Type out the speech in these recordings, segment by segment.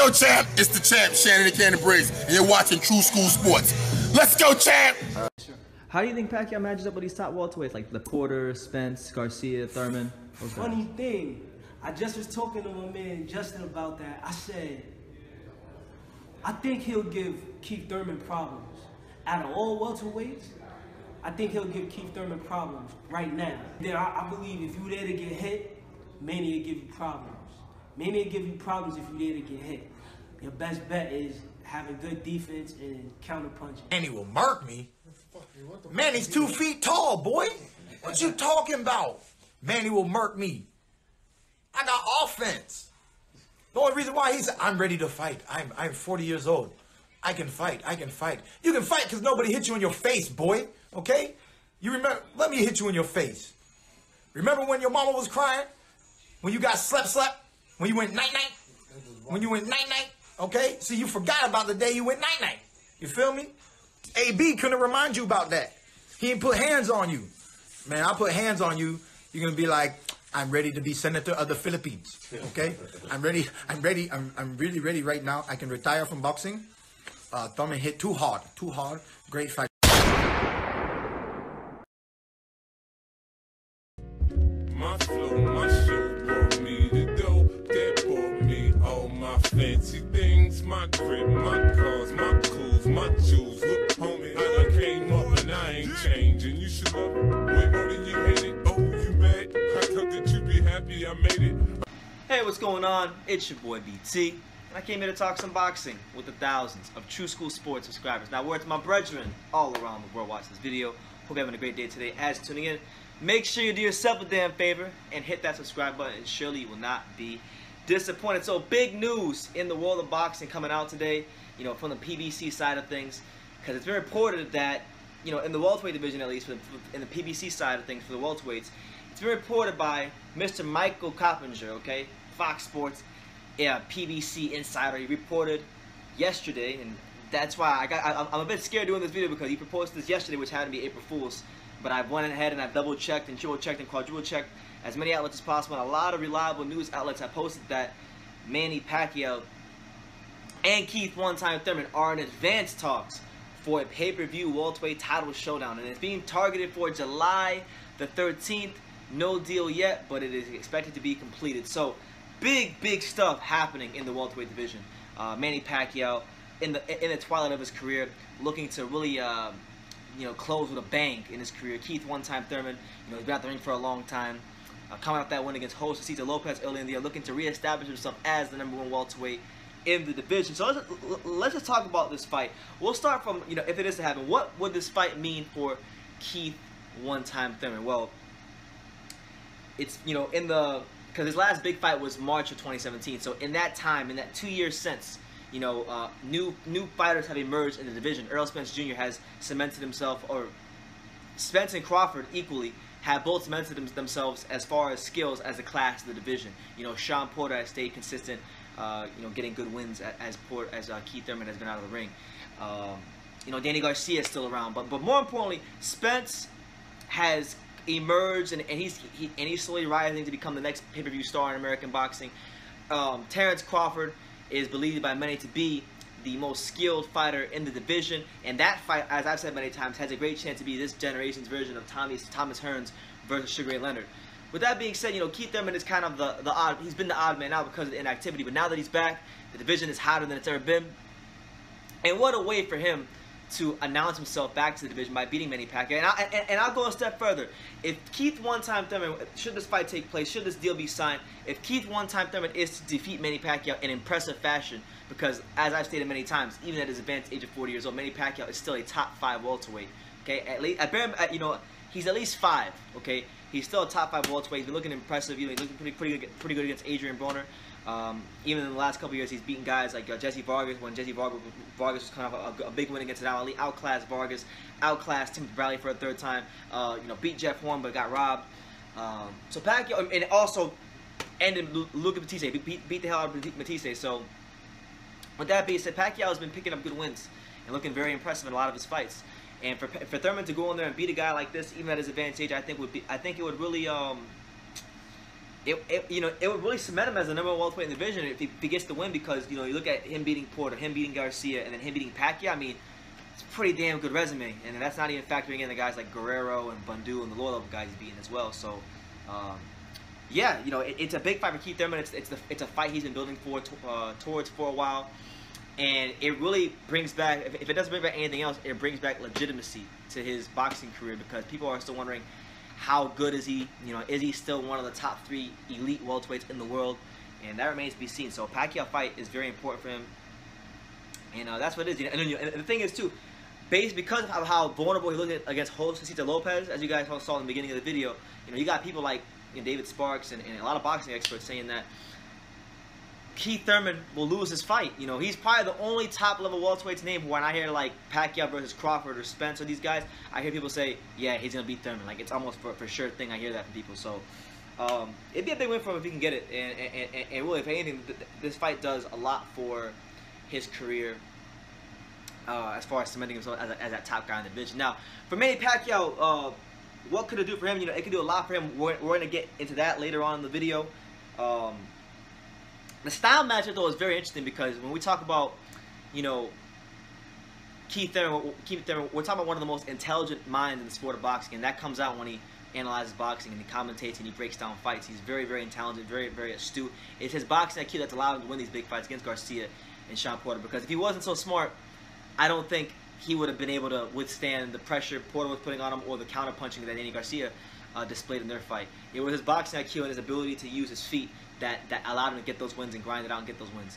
go, champ! It's the champ, Shannon the Cannon Briggs, and you're watching True School Sports. Let's go, champ! How do you think Pacquiao matches up with these top welterweights like Porter, Spence, Garcia, Thurman? Funny thing, I just was talking to my man Justin about that. I said, I think he'll give Keith Thurman problems. Out of all welterweights, I think he'll give Keith Thurman problems right now. Then I believe if you there to get hit, Manny will give you problems. Manny will give you problems if you there to get hit. Your best bet is having good defense and counterpunching. Manny will mark me. Manny's 2 feet tall, boy. What you talking about? Manny will murk me. I got offense. The only reason why he's, I'm ready to fight. I'm 40 years old. I can fight. I can fight. You can fight because nobody hit you in your face, boy. Okay? You remember? Let me hit you in your face. Remember when your mama was crying? When you got slept? When you went night-night? When you went night-night? Okay? See, you forgot about the day you went night-night. You feel me? AB couldn't remind you about that. He didn't put hands on you. Man, I put hands on you. You're going to be like, I'm ready to be senator of the Philippines. Okay? I'm ready. I'm really ready right now. I can retire from boxing. Thurman hit too hard. Great fight. My flow, my show brought me the dough. That brought me all my fancy things. My crib, my cars, my clothes, my jewels. Look, homie, I came up and I ain't changing. You should love it. Way more than you hate it. Oh, you mad? I thought that you'd be happy I made it. Hey, what's going on? It's your boy BT. And I came here to talk some boxing with the thousands of True School Sports subscribers. Now, word to my brethren all around the world watching this video. Hope you're having a great day today. As tuning in, make sure you do yourself a damn favor and hit that subscribe button, and surely you will not be disappointed. So, big news in the world of boxing coming out today, you know, from the PBC side of things, because it's been reported that, you know, in the welterweight division at least, in the PBC side of things for the welterweights, it's been reported by Mr. Michael Coppinger, okay, Fox Sports, PBC insider. He reported yesterday, and that's why I'm a bit scared doing this video, because he proposed this yesterday, which happened to be April Fool's. But I've went ahead and I've double checked and triple checked and quadruple checked as many outlets as possible, and a lot of reliable news outlets have posted that Manny Pacquiao and Keith one-time Thurman are in advanced talks for a pay-per-view welterweight title showdown, and it's being targeted for July the 13th. No deal yet, but it is expected to be completed. So big stuff happening in the welterweight division. Manny Pacquiao in the twilight of his career, looking to really you know, close with a bang in his career. Keith one-time Thurman, you know, he's been out the ring for a long time. Coming off that win against host Cesar Lopez early in the year, looking to reestablish himself as the #1 welterweight in the division. So let's just talk about this fight. We'll start from, you know, if it is to happen, what would this fight mean for Keith one-time Thurman? Well, it's, you know, because his last big fight was March of 2017. So in that time, in that 2 years since, you know, new fighters have emerged in the division. Earl Spence Jr. has cemented himself, or Spence and Crawford equally have both cemented themselves as far as skills as a class of the division. You know, Sean Porter has stayed consistent, you know, getting good wins as Keith Thurman has been out of the ring. You know, Danny Garcia is still around, but more importantly, Spence has emerged, and he's slowly rising to become the next pay-per-view star in American boxing. Terence Crawford is believed by many to be the most skilled fighter in the division, and that fight, as I've said many times, has a great chance to be this generation's version of Thomas Hearns versus Sugar Ray Leonard. With that being said, you know, Keith Thurman is kind of the odd. He's been the odd man out because of the inactivity, but now that he's back, the division is hotter than it's ever been. And what a way for him to announce himself back to the division by beating Manny Pacquiao. And I'll go a step further. If Keith one-time Thurman, should this fight take place, should this deal be signed, if Keith one-time Thurman is to defeat Manny Pacquiao in impressive fashion, because as I've stated many times, even at his advanced age of 40 years old, Manny Pacquiao is still a top 5 welterweight. Okay, at least you know, he's at least 5. Okay, he's still a top 5 welterweight. He's been looking impressive. He's looking pretty good against Adrian Broner. Even in the last couple of years, he's beaten guys like Jesse Vargas, when Jesse Vargas was kind of a big win against Ali, outclassed Vargas, outclassed Tim Bradley for a third time, you know, beat Jeff Horn but got robbed. So Pacquiao, and also ended Luca Batiste, beat the hell out of Batiste. So with that being said, Pacquiao has been picking up good wins and looking very impressive in a lot of his fights. And for Thurman to go in there and beat a guy like this, even at his advanced age, I think it would really it would really cement him as the #1 welterweight in the division if he gets the win, because you look at him beating Porter, him beating Garcia, and then him beating Pacquiao. I mean, it's a pretty damn good resume, and that's not even factoring in the guys like Guerrero and Bundu and the lower level guys he's beating as well. So, yeah, it's a big fight for Keith Thurman. It's a fight he's been building towards for a while, and it really brings back, if it doesn't bring back anything else, it brings back legitimacy to his boxing career, because people are still wondering, how good is he? Is he still one of the top 3 elite welterweights in the world? And that remains to be seen. So a Pacquiao fight is very important for him, and that's what it is. And the thing is too, because of how vulnerable he looked against Josecito Lopez, as you guys saw in the beginning of the video, you got people like David Sparks and a lot of boxing experts saying that Keith Thurman will lose his fight. He's probably the only top-level welterweights name. When I hear like Pacquiao versus Crawford or Spence or these guys, I hear people say, yeah, he's gonna beat Thurman. Like, it's almost for sure thing. I hear that from people. So it'd be a big win for him if he can get it. And really, if anything, this fight does a lot for his career as far as cementing himself as that top guy in the division. Now, for Manny Pacquiao, what could it do for him? It could do a lot for him. We're gonna get into that later on in the video. The style matchup, though, is very interesting, because when we talk about, Keith Thurman, we're talking about one of the most intelligent minds in the sport of boxing, and that comes out when he analyzes boxing and he commentates and he breaks down fights. He's very, very intelligent, very, very astute. It's his boxing IQ that's allowed him to win these big fights against Garcia and Sean Porter, because if he wasn't so smart, I don't think he would have been able to withstand the pressure Porter was putting on him or the counter-punching that Danny Garcia displayed in their fight. It was his boxing IQ and his ability to use his feet that allowed him to get those wins and grind it out and get those wins.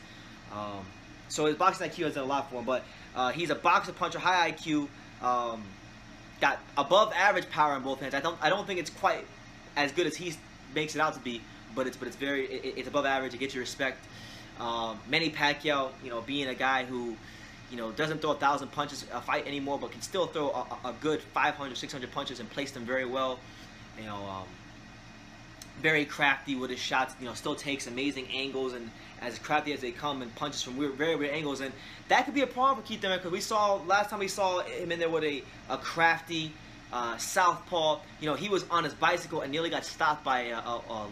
So his boxing IQ has done a lot for him, but he's a boxer, puncher, high IQ, got above average power in both hands. I don't think it's quite as good as he makes it out to be, but it's above average. It gets you respect. Manny Pacquiao, being a guy who doesn't throw 1,000 punches a fight anymore, but can still throw a good 500, 600 punches and place them very well. Very crafty with his shots, still takes amazing angles and as crafty as they come and punches from very weird angles. And that could be a problem for Keith Thurman, because last time we saw him in there with a crafty southpaw. He was on his bicycle and nearly got stopped by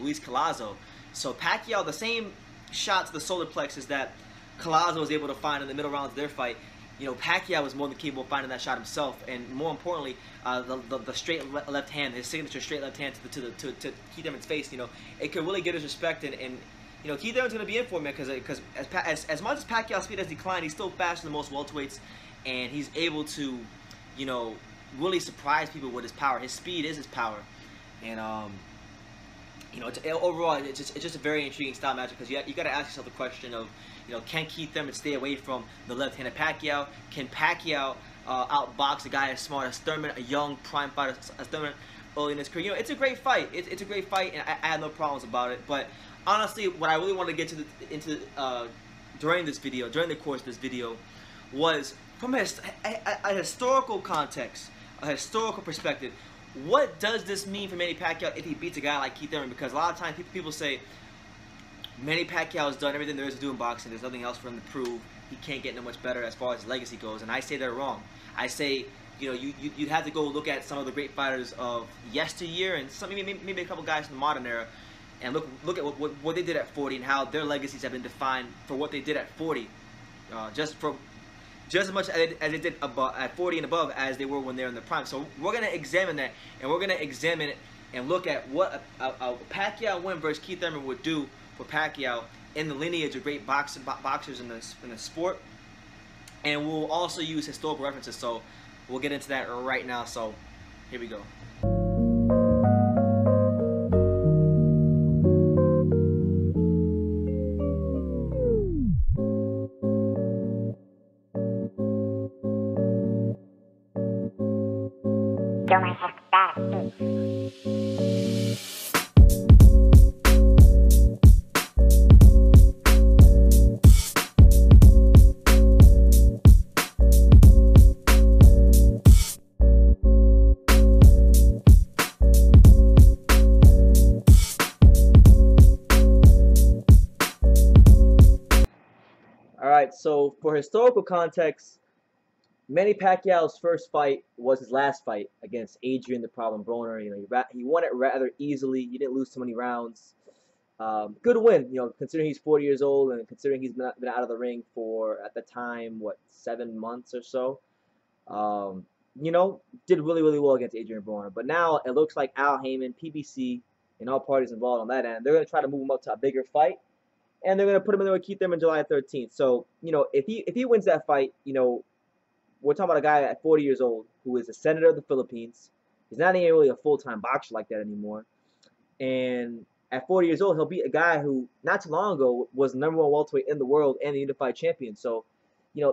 Luis Collazo. So Pacquiao, the same shots to the solar plexus that Collazo was able to find in the middle rounds of their fight, Pacquiao was more than capable of finding that shot himself, and more importantly, the straight left hand, his signature straight left hand to Keith Thurman's face. It could really get his respect, and Keith Thurman's going to be in for him, because as much as Pacquiao's speed has declined, he's still faster than most welterweights, and he's able to, really surprise people with his power. His speed is his power, and overall, it's just a very intriguing style matchup, because you got to ask yourself the question of, can Keith Thurman stay away from the left-handed Pacquiao? Can Pacquiao outbox a guy as smart as Thurman, a young prime fighter as Thurman early in his career? It's a great fight. It's a great fight, and I have no problems about it. But honestly, what I really wanted to get into during the course of this video, was from a historical context, a historical perspective. What does this mean for Manny Pacquiao if he beats a guy like Keith Thurman? Because a lot of times people say Manny Pacquiao has done everything there is to do in boxing. There's nothing else for him to prove. He can't get no much better as far as his legacy goes. And I say they're wrong. I say, you'd have to go look at some of the great fighters of yesteryear and maybe a couple guys from the modern era, and look at what they did at 40 and how their legacies have been defined for what they did at 40. Just as much as they did at 40 and above as they were when they're in their prime. So we're going to examine that, and we're going to examine it and look at what a Pacquiao win versus Keith Thurman would do for Pacquiao in the lineage of great boxers in the sport. And we'll also use historical references, so we'll get into that right now. So here we go. Alright, so for historical context, Manny Pacquiao's first fight was his last fight against Adrian the Problem Broner. He won it rather easily. He didn't lose too many rounds. Good win, considering he's 40 years old and considering he's been out of the ring for, at the time, what, 7 months or so. Did really, really well against Adrian Broner. But now it looks like Al Heyman, PBC, and all parties involved on that end, they're going to try to move him up to a bigger fight, and they're going to put him in there with Keith Thurman July 13th. So, if he wins that fight, we're talking about a guy at 40 years old who is a senator of the Philippines. He's not even really a full-time boxer like that anymore. And at 40 years old, he'll beat a guy who, not too long ago, was the #1 welterweight in the world and the unified champion. So,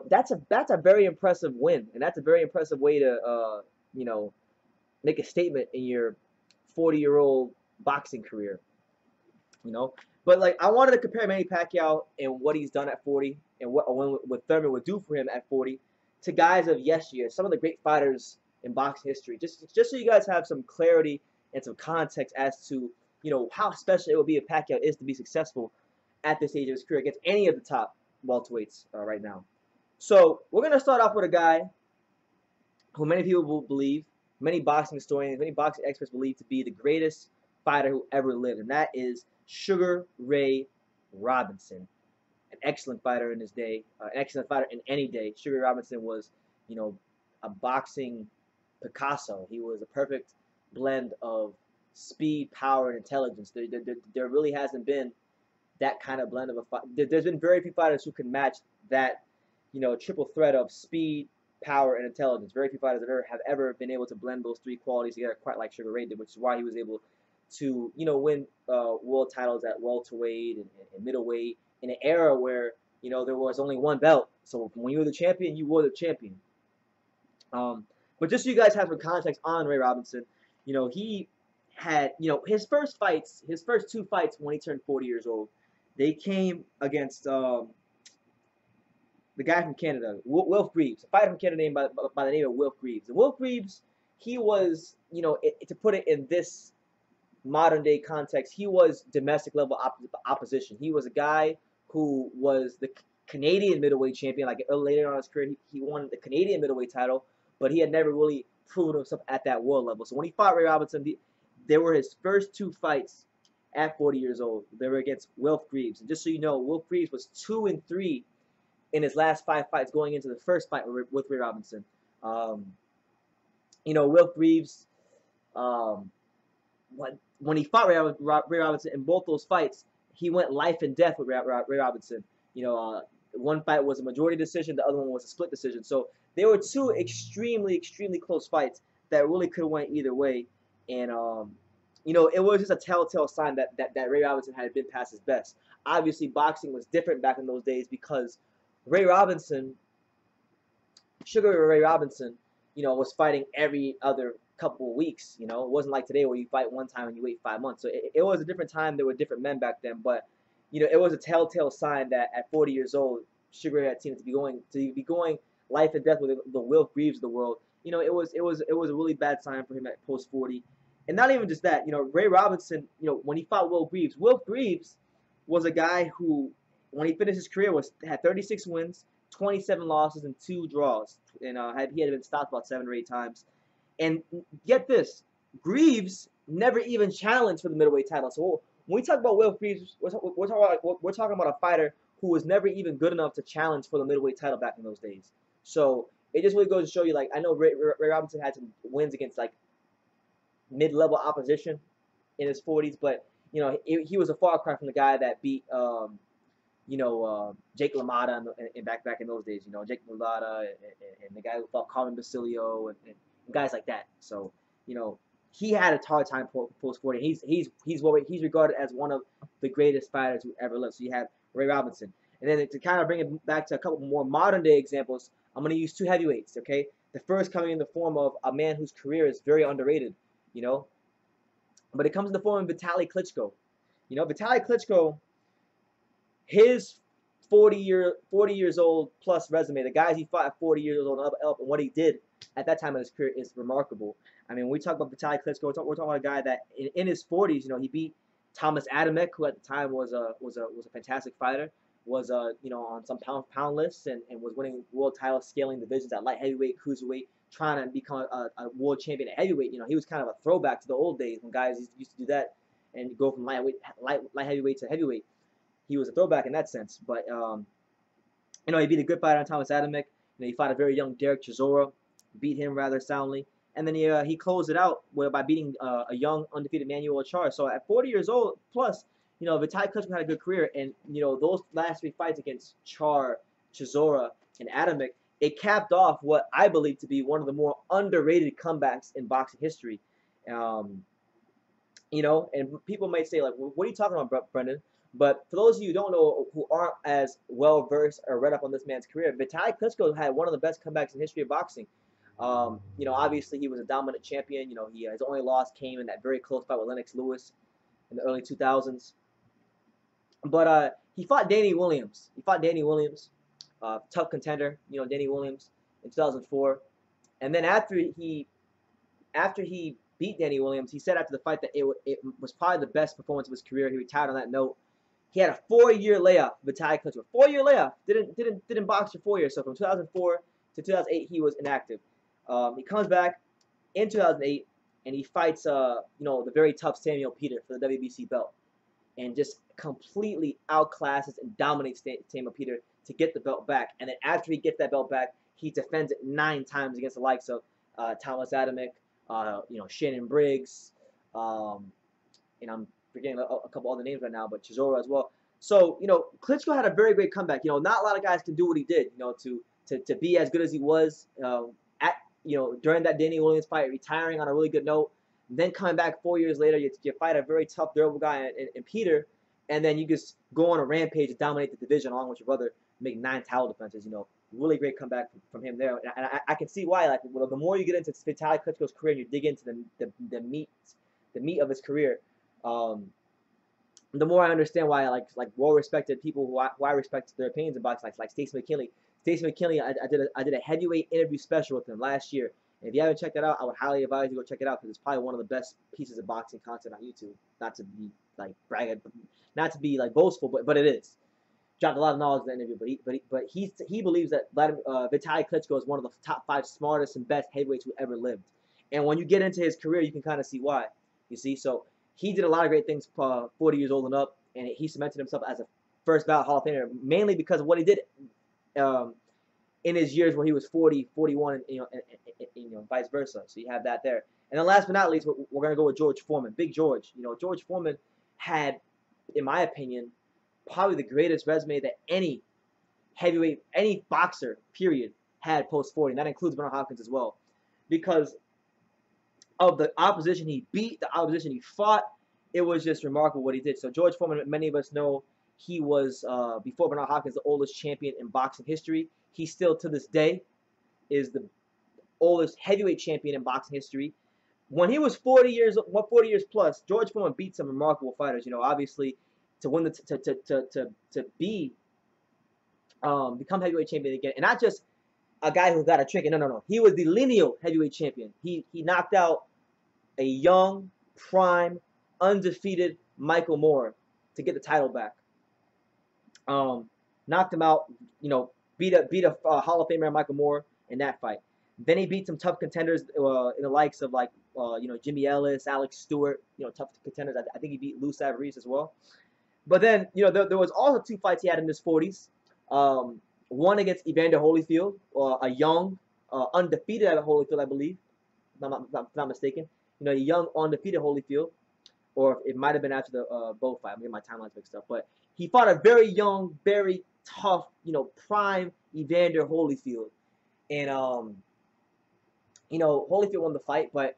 that's a very impressive win, and that's a very impressive way to, make a statement in your 40-year-old boxing career. But like, I wanted to compare Manny Pacquiao and what he's done at 40 and what Thurman would do for him at 40 to guys of yesteryear, some of the great fighters in boxing history, just so you guys have some clarity and some context as to how special it would be if Pacquiao is to be successful at this stage of his career against any of the top welterweights right now. So we're going to start off with a guy who many people will believe, many boxing historians, many boxing experts believe to be the greatest fighter who ever lived, and that is Sugar Ray Robinson. An excellent fighter in his day, an excellent fighter in any day. Sugar Ray Robinson was, a boxing Picasso. He was a perfect blend of speed, power, and intelligence. There really hasn't been that kind of blend of a fight. There's been very few fighters who can match that, triple threat of speed, power, and intelligence. Very few fighters have ever been able to blend those three qualities together quite like Sugar Ray did, which is why he was able to, win world titles at welterweight and middleweight in an era where, there was only one belt. So when you were the champion, you were the champion. But just so you guys have some context on Ray Robinson, he had, his first two fights when he turned 40 years old, they came against the guy from Canada, Wilf Greaves, a fighter from Canada named by the name of Wilf Greaves. And Wilf Greaves, he was, to put it in this modern day context, he was domestic level opposition. He was a guy who was the Canadian middleweight champion. Like later on in his career, he won the Canadian middleweight title, but he had never really proven himself at that world level. So when he fought Ray Robinson, they were his first two fights at 40 years old. They were against Wilf Greaves. And just so you know, Wilf Greaves was 2-3 in his last 5 fights going into the first fight with Ray Robinson. Wilf Greaves, when he fought Ray Robinson in both those fights, he went life and death with Ray Robinson. One fight was a majority decision, the other one was a split decision. So they were two extremely, extremely close fights that really could have went either way. And, it was just a telltale sign that Ray Robinson had been past his best. Obviously, boxing was different back in those days because Ray Robinson, Sugar Ray Robinson, was fighting every other couple of weeks. It wasn't like today where you fight one time and you wait 5 months. So it was a different time. There were different men back then. But, it was a telltale sign that at 40 years old, Sugar Ray had seemed to be going life and death with the Wilf Greaves of the world. It was a really bad sign for him at post 40. And not even just that, Ray Robinson, when he fought Wilf Greaves was a guy who, when he finished his career, had 36 wins, 27 losses, and 2 draws. And he had been stopped about 7 or 8 times. And get this, Greaves never even challenged for the middleweight title. So when we talk about Wilf Greaves, we're talking about a fighter who was never even good enough to challenge for the middleweight title back in those days. So it just really goes to show you, like, I know Ray Robinson had some wins against, like, mid-level opposition in his 40s, but, he was a far cry from the guy that beat, Jake LaMotta back in those days. Jake LaMotta and the guy who fought Carmen Basilio and guys like that. So, he had a hard time post 40. He's regarded as one of the greatest fighters who ever lived. So you have Ray Robinson, and then to kind of bring it back to a couple more modern day examples, I'm going to use 2 heavyweights. Okay, the first coming in the form of a man whose career is very underrated. But it comes in the form of Vitaly Klitschko. Vitaly Klitschko, his 40 years old plus resume, the guys he fought at 40 years old and up, and what he did at that time of his career is remarkable. I mean, when we talk about Vitaly Klitschko, we're talking about a guy that in his 40s, he beat Thomas Adamek, who at the time was a fantastic fighter, was on some pound lists and was winning world titles, scaling divisions at light heavyweight, cruiserweight, trying to become a world champion at heavyweight. He was kind of a throwback to the old days when guys used to do that. and go from light heavyweight to heavyweight. He was a throwback in that sense. But you know, he beat a good fighter on Thomas Adamek. You know, he fought a very young Derek Chisora, beat him rather soundly, and then he closed it out by beating a young undefeated Manuel Char. So at 40 years old plus, you know, Vitaly Klitschko had a good career, and you know, those last 3 fights against Char, Chisora, and Adamek, it capped off what I believe to be one of the more underrated comebacks in boxing history. You know, and people might say, like, what are you talking about, Brendan? But for those of you who don't know, who aren't as well versed or read up on this man's career, Vitaly Klitschko had one of the best comebacks in history of boxing. You know, obviously he was a dominant champion. You know, his only loss came in that very close fight with Lennox Lewis in the early 2000s. But he fought Danny Williams. Tough contender. You know, Danny Williams in 2004. And then after he beat Danny Williams, he said after the fight that it was probably the best performance of his career. He retired on that note. He had a 4-year layoff, Vitaly Klitschko. 4-year layoff. Didn't box for 4 years. So from 2004 to 2008, he was inactive. He comes back in 2008, and he fights you know, the very tough Samuel Peter for the WBC belt, and just completely outclasses and dominates Samuel Peter to get the belt back. And then after he gets that belt back, he defends it 9 times against the likes of Thomas Adamek, you know, Shannon Briggs, and I'm forgetting a couple other names right now, but Chisora as well. So, you know, Klitschko had a very great comeback. You know, not a lot of guys can do what he did, you know, to be as good as he was you know, during that Danny Williams fight, retiring on a really good note, then coming back 4 years later, you fight a very tough, durable guy in Peter, and then you just go on a rampage and dominate the division along with your brother, make 9 title defenses. You know, really great comeback from him there. And I can see why. Like, the more you get into Vitaly Klitschko's career and you dig into the meat of his career, the more I understand why like well-respected people who I respect their opinions in boxing, like Stacey McKinley. Stacey McKinley, I did a heavyweight interview special with him last year. And if you haven't checked that out, I would highly advise you go check it out because it's probably one of the best pieces of boxing content on YouTube. Not to be like bragging, not to be like boastful, but it is. Dropped a lot of knowledge in the interview, but he believes that Vitaly Klitschko is one of the top 5 smartest and best heavyweights who ever lived. And when you get into his career, you can kind of see why. You see, so he did a lot of great things 40 years old and up, and he cemented himself as a first ballot Hall of Famer mainly because of what he did in his years where he was 40, 41, and you know, vice versa. So you have that there. And then last but not least, we're gonna go with George Foreman, Big George. You know, George Foreman had, in my opinion, probably the greatest resume that any heavyweight, any boxer, period, had post 40. And that includes Bernard Hopkins as well, because of the opposition he beat, the opposition he fought. It was just remarkable what he did. So George Foreman, many of us know, he was, before Bernard Hopkins, the oldest champion in boxing history. He still, to this day, is the oldest heavyweight champion in boxing history. When he was 40 years plus, George Foreman beat some remarkable fighters. You know, obviously, to win become heavyweight champion again, and not just a guy who got a trinket. No. He was the lineal heavyweight champion. He knocked out a young, prime, undefeated Michael Moore to get the title back. Knocked him out. You know, beat a Hall of Famer Michael Moore in that fight. Then he beat some tough contenders in the likes of like you know, Jimmy Ellis, Alex Stewart. You know, tough contenders. I think he beat Lou Savarese as well. But then, you know, there was also 2 fights he had in his 40s. One against Evander Holyfield, a young, undefeated at Holyfield, I believe, if I'm not mistaken. You know, a young, undefeated Holyfield, or it might have been after the Bo fight. I'm getting my timelines mixed up. But he fought a very young, very tough, you know, prime Evander Holyfield. And, you know, Holyfield won the fight, but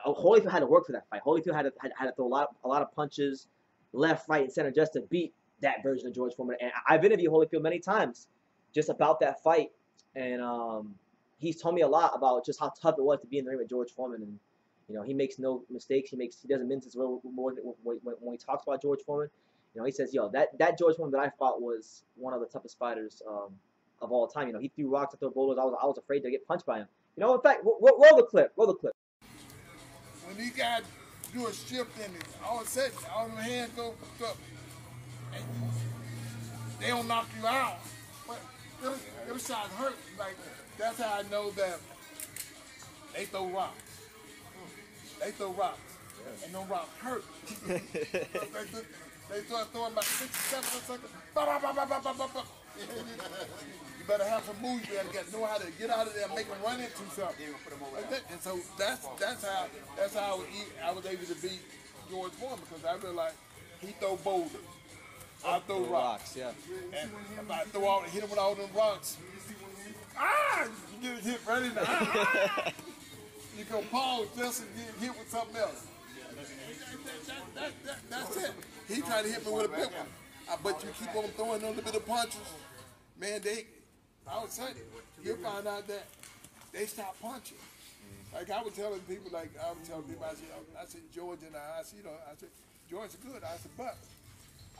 Holyfield had to work for that fight. Holyfield had to throw a lot of punches, left, right, and center just to beat that version of George Foreman. And I've interviewed Holyfield many times just about that fight, and he's told me a lot about just how tough it was to be in the ring with George Foreman. And you know, he makes no mistakes. He doesn't mince his words when he talks about George Foreman. You know, he says, "Yo, that George Foreman that I fought was one of the toughest fighters of all time." You know, he threw rocks, I threw boulders. I was afraid to get punched by him. You know, in fact, roll the clip. Roll the clip. When these guys do a shift in it, all of a sudden, all them hands go up, and they don't knock you out. But them shots hurt. Like, that's how I know that they throw rocks. They throw rocks. and no rock hurt. They start throwing about 6 or 7 seconds. You better have some moves. You better know how to get out of there and make them run into something. And so that's how I was able to beat George Foreman, because I realized he throw boulders, I throw rocks. Yeah. And if I hit him with all them rocks, you get hit right in the eye. You go pause just and get hit with something else. That's it. He tried to hit me with a big one. But you keep on throwing a little bit of punches, man, I would say, you'll find out that they stop punching. Like I was telling people, I said, George and I said, George's good. I said, but,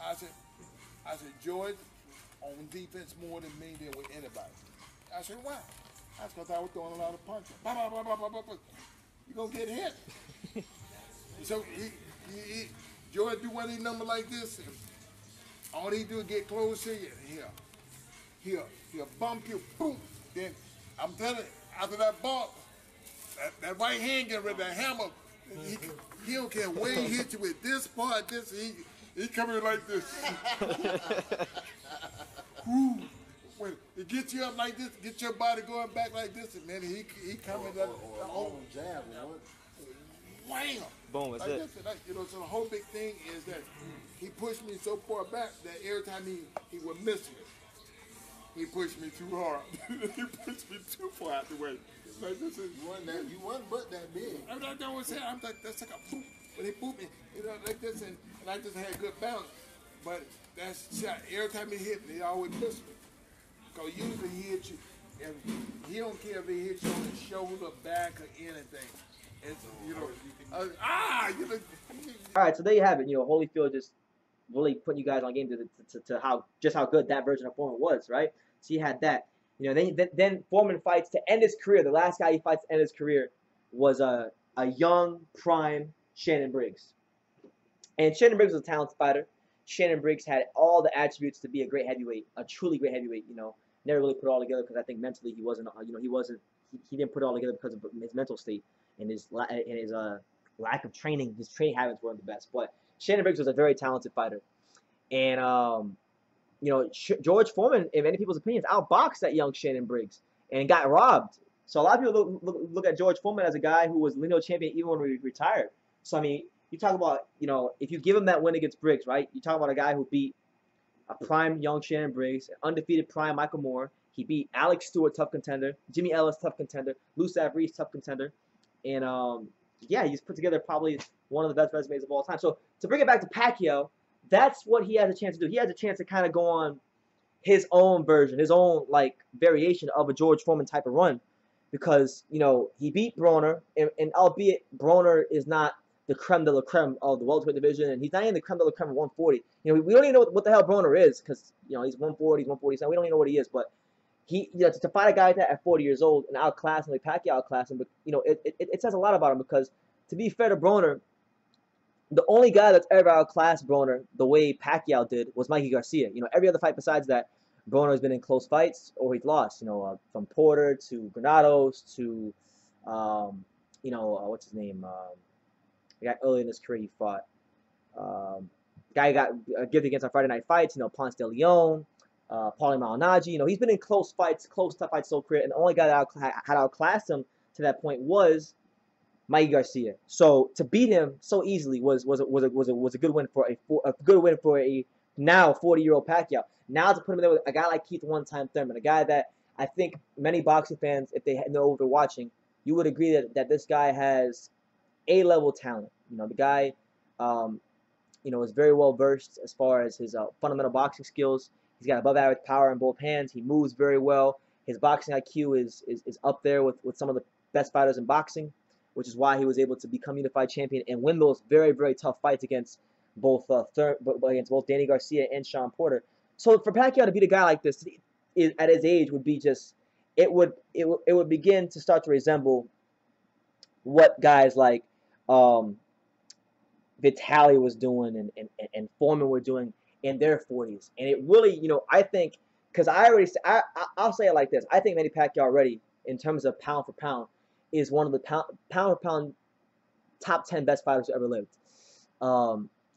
I said, George on defense more than me than with anybody. I said, why? That's because I was throwing a lot of punches. You're going to get hit. So George do one of these numbers like this, and all he do is get close to you. He'll bump you, boom. Then I'm telling you, after that ball, that right hand get rid of that hammer. He don't care where he hit you with this part, this, he coming like this. Woo. When it gets you up like this, get your body going back like this, and then he coming up. Jab, wham! Boom, that's like it. This, so the whole big thing is that he pushed me so far back that every time he would miss me, he pushed me too hard. He pushed me too far out the way. Like this is you wasn't but that big. I don't want to say I'm like that's like a boop, but he booped me, like this, and I just had good balance. But that's shot. Every time he hit me, he always missed me. Cause usually he hit you, and he don't care if he hits you on the shoulder, back, or anything. It's All right, so there you have it. Holyfield just really putting you guys on game to how good that version of Foreman was, right? So you had that. Then Foreman fights to end his career. The last guy he fights to end his career was a young, prime Shannon Briggs. And Shannon Briggs was a talented fighter. Shannon Briggs had all the attributes to be a great heavyweight, a truly great heavyweight. Never really put it all together because I think mentally he wasn't. He didn't put it all together because of his mental state and his lack of training. His training habits weren't the best. But Shannon Briggs was a very talented fighter, and George Foreman, in many people's opinions, outboxed that young Shannon Briggs and got robbed. So a lot of people look at George Foreman as a guy who was lineal champion even when he retired. So I mean, you talk about if you give him that win against Briggs, right? You talk about a guy who beat a prime young Shannon Briggs, an undefeated prime Michael Moore. He beat Alex Stewart, tough contender, Jimmy Ellis, tough contender, Lou Savrees, tough contender, and he's put together probably one of the best resumes of all time. So to bring it back to Pacquiao, that's what he has a chance to do. He has a chance to kind of go on his own version, his own variation of a George Foreman type of run, because he beat Broner, and albeit Broner is not the creme de la creme of the welterweight division, and he's not even the creme de la creme of 140. We don't even know what the hell Broner is, because he's 140, he's 147. We don't even know what he is, but he to fight a guy like that at 40 years old and outclass him like Pacquiao outclass him, but it says a lot about him, because to be fair to Broner, the only guy that's ever outclassed Broner the way Pacquiao did was Mikey Garcia. Every other fight besides that, Broner has been in close fights or he's lost. From Porter to Granados to, what's his name? The guy early in his career he fought. Guy got gifted against on Friday Night Fights. Ponce de Leon, Paulie Malignaggi. He's been in close fights, close tough fights his whole career, and the only guy that had outclassed him to that point was Mikey Garcia. So to beat him so easily was a good win for a now 40-year-old Pacquiao. Now to put him there with a guy like Keith one-time Thurman, a guy that I think many boxing fans, if they know what they're watching, you would agree that this guy has A-level talent. The guy, is very well versed as far as his fundamental boxing skills. He's got above average power in both hands. He moves very well. His boxing IQ is up there with some of the best fighters in boxing, which is why he was able to become unified champion and win those very, very tough fights against both Danny Garcia and Sean Porter. So for Pacquiao to beat a guy like this at his age would be just it would begin to start to resemble what guys like Vitaly was doing and Foreman were doing in their 40s. And it really, I think, because I'll say it like this: I think Manny Pacquiao already, in terms of pound for pound, is one of the pound for pound top 10 best fighters who ever lived.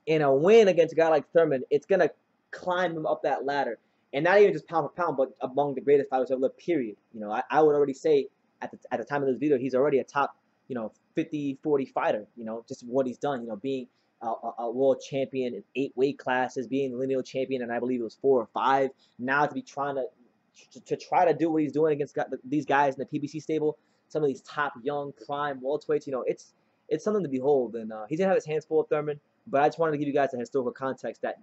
In a win against a guy like Thurman, it's gonna climb him up that ladder, and not even just pound for pound, but among the greatest fighters ever lived. Period. You know, I would already say at the time of this video, he's already a top 50-40 fighter. You know, just what he's done. You know, being a world champion in 8 weight classes, being lineal champion, and I believe it was 4 or 5. Now to be trying to try to do what he's doing against these guys in the PBC stable, some of these top young prime welterweights. You know, it's something to behold, and he's gonna have his hands full with Thurman. But I just wanted to give you guys a historical context that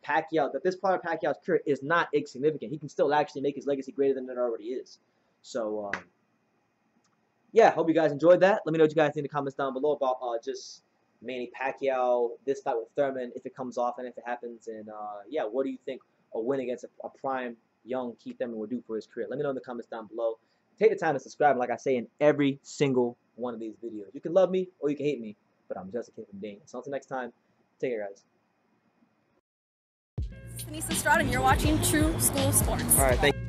Pacquiao, that this part of Pacquiao's career is not insignificant. He can still actually make his legacy greater than it already is. So, yeah, hope you guys enjoyed that. Let me know what you guys think in the comments down below about just Manny Pacquiao, this fight with Thurman, if it comes off and if it happens. And, yeah, what do you think a win against a prime young Keith Thurman would do for his career? Let me know in the comments down below. Take the time to subscribe, like I say in every single one of these videos. You can love me or you can hate me, but I'm just a kid from Dane. So until next time, take care, guys. This is Denise Estrada, and you're watching True School Sports. All right, thank you.